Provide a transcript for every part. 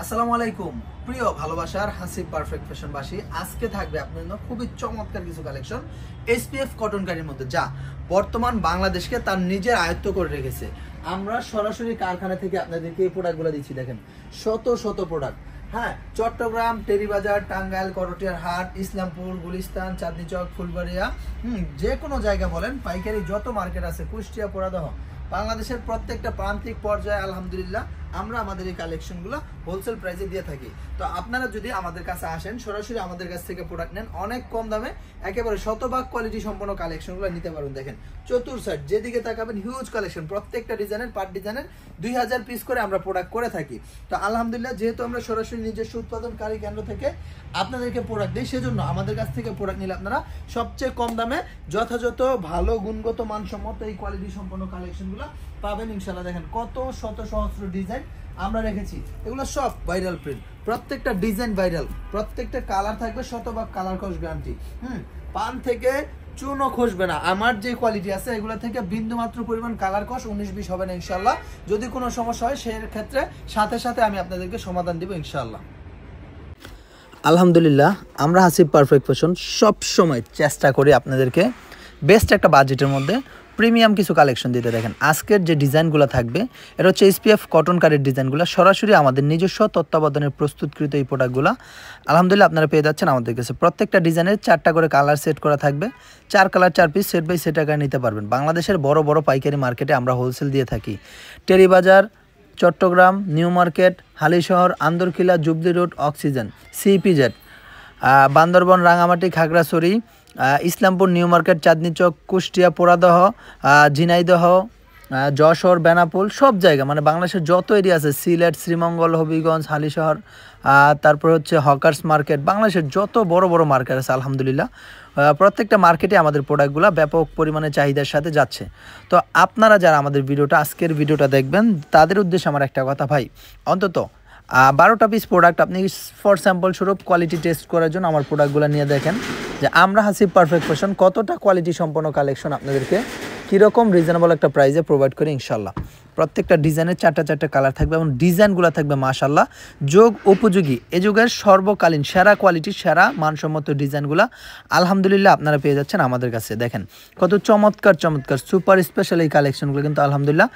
আসসালামু আলাইকুম প্রিয় ভালোবাসার হাসিব পারফেক্ট ফ্যাশনবাসী, আজকে থাকবে আপনার জন্য খুবই চমৎকার কিছু কালেকশন এসপিএফ কটন কারির মধ্যে, যা বর্তমান বাংলাদেশকে তার নিজের আয়ত্ত করে রেখেছে। আমরা সরাসরি কারখানা থেকে আপনাদেরকে এই প্রোডাক্টগুলো দিচ্ছি। দেখেন শত শত প্রোডাক্ট। হ্যাঁ, চট্টগ্রাম, টেরিবাজার, টাঙ্গাইল, করটিয়ার হাট, ইসলামপুর, গুলিস্তান, চাঁদনী চক, ফুলবাড়িয়া, যে কোনো জায়গা বলেন, পাইকারি যত মার্কেট আছে, কুষ্টিয়া, পোড়াদহ, বাংলাদেশের প্রত্যেকটা প্রান্তিক পর্যায়ে আলহামদুলিল্লাহ আমরা আমাদের এই কালেকশনগুলো হোলসেল প্রাইসে দিয়ে থাকি। তো আপনারা যদি আমাদের কাছে আসেন, সরাসরি আমাদের কাছ থেকে প্রোডাক্ট নেন, অনেক কম দামে একেবারে শতভাগ কোয়ালিটি সম্পন্ন কালেকশনগুলো নিতে পারবেন। দেখেন চতুর সাইড যেদিকে তাকাবেন হিউজ কালেকশন, প্রত্যেকটা ডিজাইনের পার ডিজাইনের 2000 পিস করে আমরা প্রোডাক্ট করে থাকি। তো আলহামদুলিল্লাহ, যেহেতু আমরা সরাসরি নিজস্ব উৎপাদনকারী কেন্দ্র থেকে আপনাদেরকে প্রোডাক্ট দিই, সেজন্য আমাদের কাছ থেকে প্রোডাক্ট নিলে আপনারা সবচেয়ে কম দামে যথাযথ ভালো গুণগত মানসম্মত এই কোয়ালিটি সম্পন্ন কালেকশনগুলো পাবেন ইনশাআল্লাহ। দেখেন কত শত সহস্র ডিজাইন আমরা রেখেছি, এগুলো সব ভাইরাল প্রিন্ট, প্রত্যেকটা ডিজাইন ভাইরাল, প্রত্যেকটা কালার থাকবে শতভাগ কালার কস গ্যারান্টি। পান থেকে চুনও খসবে না। আমার যে কোয়ালিটি আছে এগুলো থেকে বিন্দু মাত্র পরিমাণ কালার কস 19-20 হবে না ইনশাআল্লাহ। যদি কোনো সমস্যা হয় সেক্ষেত্রে সাথে সাথে আমি আপনাদেরকে সমাধান দিব ইনশাআল্লাহ। আলহামদুলিল্লাহ, আমরা হাসিব পারফেক্ট ফ্যাশন সব সময় চেষ্টা করি আপনাদেরকে বেস্ট একটা বাজেটের মধ্যে প্রিমিয়াম কিছু কালেকশন দিতে। দেখেন আজকের যে ডিজাইনগুলো থাকবে, এটা হচ্ছে এসপিএফ কটন কারের ডিজাইনগুলো, সরাসরি আমাদের নিজস্ব তত্ত্বাবধানের প্রস্তুতকৃত এই প্রোডাক্টগুলো আলহামদুলিল্লাহ আপনারা পেয়ে যাচ্ছেন আমাদের কাছে। প্রত্যেকটা ডিজাইনের 4টা করে কালার সেট করা থাকবে, 4 colour 4 piece set by set আকারে নিতে পারবেন। বাংলাদেশের বড় বড় পাইকারি মার্কেটে আমরা হোলসেল দিয়ে থাকি। Terribazar, Chattogram, New Market, Halishahar, Anderkilla, Jubilee Road, Oxygen, CEPZ, Bandarban, Rangamati, Khagrachari, Islampur, New Market, Chandni Chowk, Kushtia, Poradah, Jhenaidah, Jessore, Benapole, সব জায়গা মানে বাংলাদেশের যত এরিয়া আছে, সিলেট, শ্রীমঙ্গল, হবিগঞ্জ, হালিশহর, তারপর হচ্ছে হকার্স মার্কেট, বাংলাদেশের যত বড় বড় মার্কেট আছে আলহামদুলিল্লাহ প্রত্যেকটা মার্কেটে আমাদের প্রোডাক্টগুলো ব্যাপক পরিমাণে চাহিদার সাথে যাচ্ছে। তো আপনারা যারা আমাদের আজকের ভিডিওটা দেখবেন, তাদের উদ্দেশ্যে আমার একটা কথা, ভাই অন্তত 12টা পিস প্রোডাক্ট আপনি ফর স্যাম্পল স্বরূপ কোয়ালিটি টেস্ট করার জন্য আমার প্রোডাক্টগুলো নিয়ে দেখেন যে আমরা হাসিব পারফেক্ট ফ্যাশন কতটা কোয়ালিটি সম্পন্ন কালেকশন আপনাদেরকে কীরকম রিজনেবল একটা প্রাইসে প্রোভাইড করি ইনশাল্লাহ। প্রত্যেকটা ডিজাইনের 4টা কালার থাকবে এবং ডিজাইনগুলো থাকবে মাশাল্লাহ যোগ উপযোগী, এ যুগের সর্বকালীন সেরা কোয়ালিটির সেরা মানসম্মত ডিজাইনগুলো আলহামদুলিল্লাহ আপনারা পেয়ে যাচ্ছেন আমাদের কাছে। দেখেন কত চমৎকার চমৎকার সুপার স্পেশাল এই কালেকশনগুলো কিন্তু আলহামদুলিল্লাহ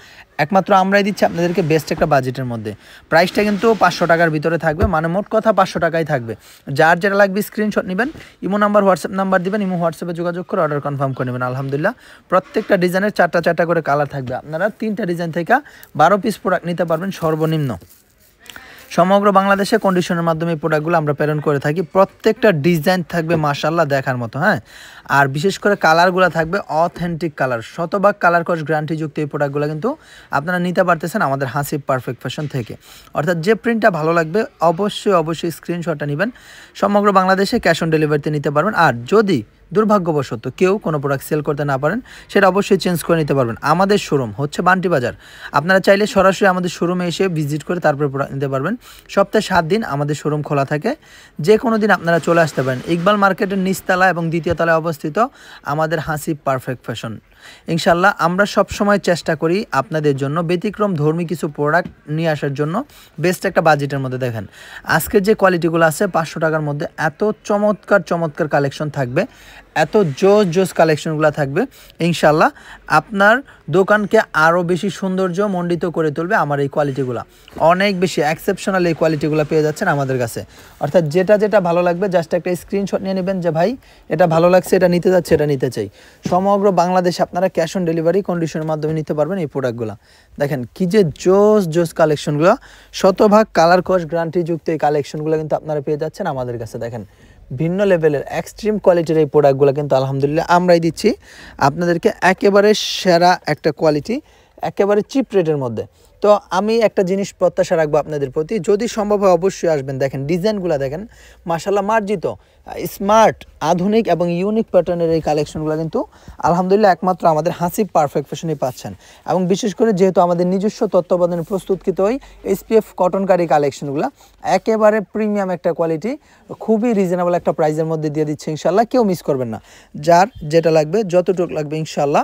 একমাত্র আমরাই দিচ্ছি আপনাদেরকে বেস্ট একটা বাজেটের মধ্যে। প্রাইসটা কিন্তু 500 টাকার ভিতরে থাকবে, মানে মোট কথা 500 টাকাই থাকবে। যার যেটা লাগবে স্ক্রিনশট নেবেন, ইমো নাম্বার, হোয়াটসঅ্যাপ নাম্বার দিবেন, ইমো হোয়াটসঅ্যাপে যোগাযোগ করে অর্ডার কনফার্ম করে নেবেন। আলহামদুলিল্লাহ প্রত্যেকটা ডিজাইনের 4টা করে কালার থাকবে। আপনারা 3টা ডিজাইন থেকে 12 পিস প্রোডাক্ট নিতে পারবেন সর্বনিম্ন। সমগ্র বাংলাদেশে কন্ডিশনের মাধ্যমে এই প্রোডাক্টগুলো আমরা প্রেরণ করে থাকি। প্রত্যেকটা ডিজাইন থাকবে মাশাআল্লাহ দেখার মতো। হ্যাঁ, আর বিশেষ করে কালারগুলো থাকবে অথেন্টিক কালার, শতভাগ কালার কস গ্যারান্টিযুক্ত এই প্রোডাক্টগুলো কিন্তু আপনারা নিতে পারতেছেন আমাদের হাসিব পারফেক্ট ফ্যাশন থেকে। অর্থাৎ যে প্রিন্টটা ভালো লাগবে অবশ্যই স্ক্রিনশটটা নেবেন। সমগ্র বাংলাদেশে ক্যাশ অন ডেলিভারিতে নিতে পারবেন। আর যদি দুর্ভাগ্যবশত কেউ কোনো প্রোডাক্ট সেল করতে না পারেন, সেটা অবশ্যই চেঞ্জ করে নিতে পারবেন। আমাদের শোরুম হচ্ছে বান্টি বাজার। আপনারা চাইলে সরাসরি আমাদের শোরুমে এসে ভিজিট করে তারপরে প্রোডাক্ট নিতে পারবেন। সপ্তাহে 7 দিন আমাদের শোরুম খোলা থাকে, যে কোনো দিন আপনারা চলে আসতে পারেন। ইকবাল মার্কেটের নিচতলা এবং 2য় তলায় অবস্থিত আমাদের হাসিব পারফেক্ট ফ্যাশন। ইনশাল্লাহ আমরা সব সময় চেষ্টা করি আপনাদের জন্য ব্যতিক্রম ধর্মী কিছু প্রোডাক্ট নিয়ে আসার জন্য বেস্ট একটা বাজেটের মধ্যে। দেখেন আজকের যে কোয়ালিটিগুলো আছে 500 টাকার মধ্যে এত চমৎকার কালেকশন থাকবে, এত জোস কালেকশনগুলো থাকবে ইনশাল্লাহ আপনার দোকানকে আরও বেশি সৌন্দর্য মণ্ডিত করে তুলবে। আমার এই কোয়ালিটিগুলো অনেক বেশি এক্সেপশনাল, এই কোয়ালিটিগুলো পেয়ে যাচ্ছেন আমাদের কাছে। অর্থাৎ যেটা ভালো লাগবে জাস্ট একটা স্ক্রিনশট নিয়ে নেবেন যে ভাই এটা ভালো লাগছে, এটা নিতে যাচ্ছে, এটা নিতে চাই। সমগ্র বাংলাদেশে আপনারা ক্যাশ অন ডেলিভারি কন্ডিশনের মাধ্যমে নিতে পারবেন এই প্রোডাক্টগুলো। দেখেন কি যে জোস কালেকশনগুলো, শতভাগ কালার কস গ্যারান্টিযুক্ত এই কালেকশনগুলো কিন্তু আপনারা পেয়ে যাচ্ছেন আমাদের কাছে। দেখেন ভিন্ন লেভেলের এক্সট্রিম কোয়ালিটির এই প্রোডাক্টগুলো কিন্তু আলহামদুলিল্লাহ আমরাই দিচ্ছি আপনাদেরকে একেবারে সেরা একটা কোয়ালিটি, একেবারে চিপ রেটের মধ্যে। তো আমি একটা জিনিস প্রত্যাশা রাখবো আপনাদের প্রতি, যদি সম্ভব হয় অবশ্যই আসবেন। দেখেন ডিজাইনগুলো দেখেন মাশাআল্লাহ মার্জিত, স্মার্ট, আধুনিক এবং ইউনিক প্যাটার্নের এই কালেকশনগুলো কিন্তু আলহামদুলিল্লাহ একমাত্র আমাদের হাসিব পারফেক্ট ফ্যাশনে পাচ্ছেন। এবং বিশেষ করে যেহেতু আমাদের নিজস্ব তত্ত্বাবধানে প্রস্তুতকৃত ওই এসপিএফ কটন কারি কালেকশনগুলো একেবারে প্রিমিয়াম একটা কোয়ালিটি, খুবই রিজনেবল একটা প্রাইসের মধ্যে দিয়ে দিচ্ছে ইনশাল্লাহ। কেউ মিস করবেন না, যার যেটা লাগবে যতটুকু লাগবে ইনশাল্লাহ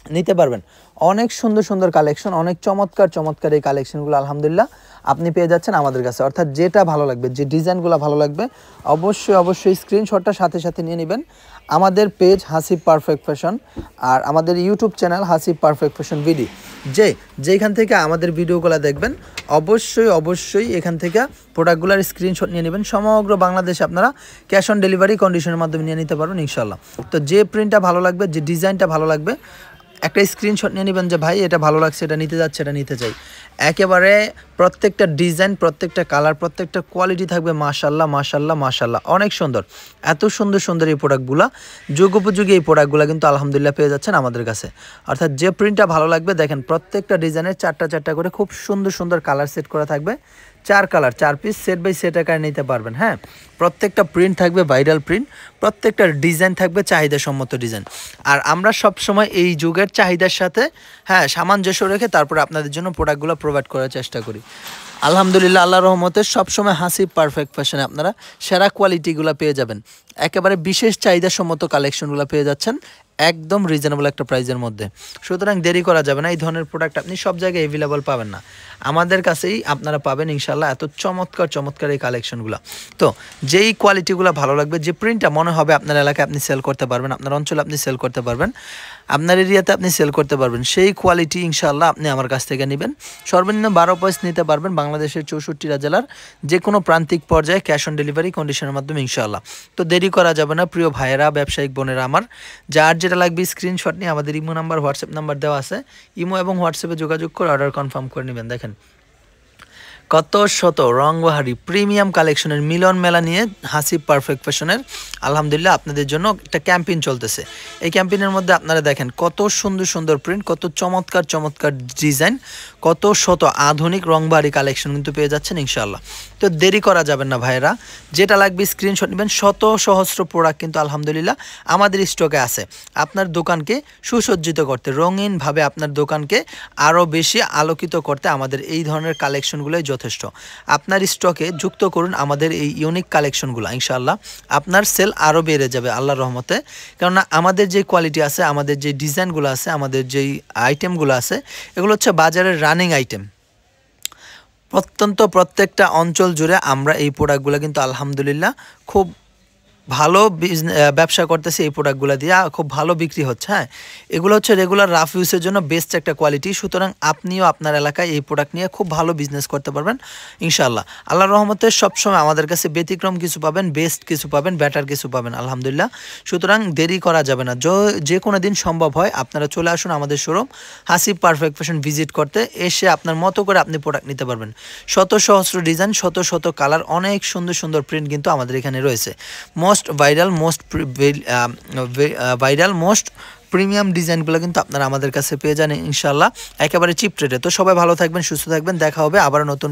নিতে পারবেন। অনেক সুন্দর সুন্দর কালেকশন, অনেক চমৎকার চমৎকার এই কালেকশনগুলো আলহামদুলিল্লাহ আপনি পেয়ে যাচ্ছেন আমাদের কাছে। অর্থাৎ যেটা ভালো লাগবে, যে ডিজাইনগুলো ভালো লাগবে, অবশ্যই অবশ্যই স্ক্রিনশটটা সাথে সাথে নিয়ে নেবেন। আমাদের পেজ হাসিব পারফেক্ট ফ্যাশন আর আমাদের YouTube channel Hasib perfect fashion ভিডি, যেখান থেকে আমাদের ভিডিওগুলো দেখবেন অবশ্যই অবশ্যই এখান থেকে প্রোডাক্টগুলোর স্ক্রিনশট নিয়ে নেবেন। সমগ্র বাংলাদেশে আপনারা ক্যাশ অন ডেলিভারি কন্ডিশনের মাধ্যমে নিয়ে নিতে পারবেন ইনশাল্লাহ। তো যে প্রিন্টটা ভালো লাগবে, যে ডিজাইনটা ভালো লাগবে, একটা স্ক্রিনশট নিয়ে নেবেন যে ভাই এটা ভালো লাগছে, এটা নিতে যাচ্ছে, এটা নিতে চাই। একেবারে প্রত্যেকটা ডিজাইন, প্রত্যেকটা কালার, প্রত্যেকটা কোয়ালিটি থাকবে মাশাল্লাহ মাশাল্লাহ মাশাল্লাহ, অনেক সুন্দর। এত সুন্দর সুন্দর এই প্রোডাক্টগুলো, যুগোপযোগী এই প্রোডাক্টগুলো কিন্তু আলহামদুলিল্লাহ পেয়ে যাচ্ছেন আমাদের কাছে। অর্থাৎ যে প্রিন্টটা ভালো লাগবে, দেখেন প্রত্যেকটা ডিজাইনের চারটা চারটা করে খুব সুন্দর সুন্দর কালার সেট করা থাকবে। 4 colour 4 piece set by set আকারে নিতে পারবেন। হ্যাঁ, প্রত্যেকটা প্রিন্ট থাকবে ভাইরাল প্রিন্ট, প্রত্যেকটা ডিজাইন থাকবে চাহিদাসম্মত ডিজাইন। আর আমরা সব সময় এই যুগের চাহিদার সাথে সামঞ্জস্য রেখে তারপরে আপনাদের জন্য প্রোডাক্টগুলো প্রোভাইড করার চেষ্টা করি। আলহামদুলিল্লাহ, আল্লাহর রহমতে সবসময় হাসিব পারফেক্ট ফ্যাশনে আপনারা সেরা কোয়ালিটিগুলো পেয়ে যাবেন। একেবারে বিশেষ চাহিদাসম্মত কালেকশনগুলো পেয়ে যাচ্ছেন একদম রিজনেবল একটা প্রাইসের মধ্যে। সুতরাং দেরি করা যাবে না, এই ধরনের প্রোডাক্ট আপনি সব জায়গায় অ্যাভেলেবল পাবেন না, আমাদের কাছেই আপনারা পাবেন ইনশাল্লাহ এত চমৎকার চমৎকার এই কালেকশনগুলো। তো যেই কোয়ালিটিগুলো ভালো লাগবে, যে প্রিন্টটা মনে হবে আপনার এলাকায় আপনি সেল করতে পারবেন, আপনার অঞ্চলে আপনি সেল করতে পারবেন, আপনার এরিয়াতে আপনি সেল করতে পারবেন, সেই কোয়ালিটি ইনশাল্লাহ আপনি আমার কাছ থেকে নেবেন। সর্বনিম্ন 12 পিস নিতে পারবেন বাংলাদেশের 64টা জেলার যে কোনো প্রান্তিক পর্যায়ে ক্যাশ অন ডেলিভারি কন্ডিশনের মাধ্যমে ইনশাল্লাহ। তো দেরি করা যাবে না প্রিয় ভাইয়েরা, ব্যবসায়িক বোনেরা আমার, যার যেটা লাগবে স্ক্রিনশট নিয়ে আমাদের ইমো নাম্বার, হোয়াটসঅ্যাপ নাম্বার দেওয়া আছে, ইমো এবং হোয়াটসঅ্যাপে যোগাযোগ করে অর্ডার কনফার্ম করে নেবেন। দেখেন কত শত রংবাহারি প্রিমিয়াম কালেকশনের মিলন মেলা নিয়ে হাসিব পারফেক্ট ফ্যাশনের আলহামদুলিল্লাহ আপনাদের জন্য একটা ক্যাম্পেইন চলতেছে। এই ক্যাম্পেইনের মধ্যে আপনারা দেখেন কত সুন্দর সুন্দর প্রিন্ট, কত চমৎকার চমৎকার ডিজাইন, কত শত আধুনিক রংবাহারি কালেকশন কিন্তু পেয়ে যাচ্ছেন ইনশাআল্লাহ। তো দেরি করা যাবেন না ভাইয়েরা, যেটা লাগবে স্ক্রিনশট নেবেন। শত সহস্র প্রোডাক্ট কিন্তু আলহামদুলিল্লাহ আমাদের স্টকে আছে আপনার দোকানকে সুসজ্জিত করতে, রঙিনভাবে আপনার দোকানকে আরও বেশি আলোকিত করতে আমাদের এই ধরনের কালেকশনগুলোই যথেষ্ট। আপনার স্টকে যুক্ত করুন আমাদের এই ইউনিক কালেকশনগুলো, ইনশাআল্লাহ আপনার সেল আরও বেড়ে যাবে আল্লাহর রহমতে। কেননা আমাদের যে কোয়ালিটি আছে, আমাদের যে ডিজাইনগুলো আছে, আমাদের যেই আইটেমগুলো আছে, এগুলো হচ্ছে বাজারের রানিং আইটেম। প্রত্যেকটা অঞ্চল জুড়ে আমরা এই প্রোডাক্টগুলো কিন্তু আলহামদুলিল্লাহ খুব ভালো ব্যবসা করতেছে, এই প্রোডাক্টগুলো দিয়ে খুব ভালো বিক্রি হচ্ছে। হ্যাঁ, এগুলো হচ্ছে রেগুলার রাফ ইউজের জন্য বেস্ট একটা কোয়ালিটি। সুতরাং আপনিও আপনার এলাকায় এই প্রোডাক্ট নিয়ে খুব ভালো বিজনেস করতে পারবেন ইনশাআল্লাহ। আল্লাহর রহমতে সবসময় আমাদের কাছে ব্যতিক্রম কিছু পাবেন, বেস্ট কিছু পাবেন, বেটার কিছু পাবেন আলহামদুলিল্লাহ। সুতরাং দেরি করা যাবে না, যে কোনো দিন সম্ভব হয় আপনারা চলে আসুন আমাদের showroom Hasib perfect fashion visit করতে। এসে আপনার মতো করে আপনি প্রোডাক্ট নিতে পারবেন। শত সহস্র ডিজাইন, শত শত কালার, অনেক সুন্দর সুন্দর প্রিন্ট কিন্তু আমাদের এখানে রয়েছে। মোস্ট ভাইরাল মোস্ট প্রিমিয়াম ডিজাইনগুলো কিন্তু আপনারা আমাদের কাছে পেয়ে যান ইনশাআল্লাহ একেবারে চিপ রেটে। তো সবাই ভালো থাকবেন, সুস্থ থাকবেন, দেখা হবে আবার নতুন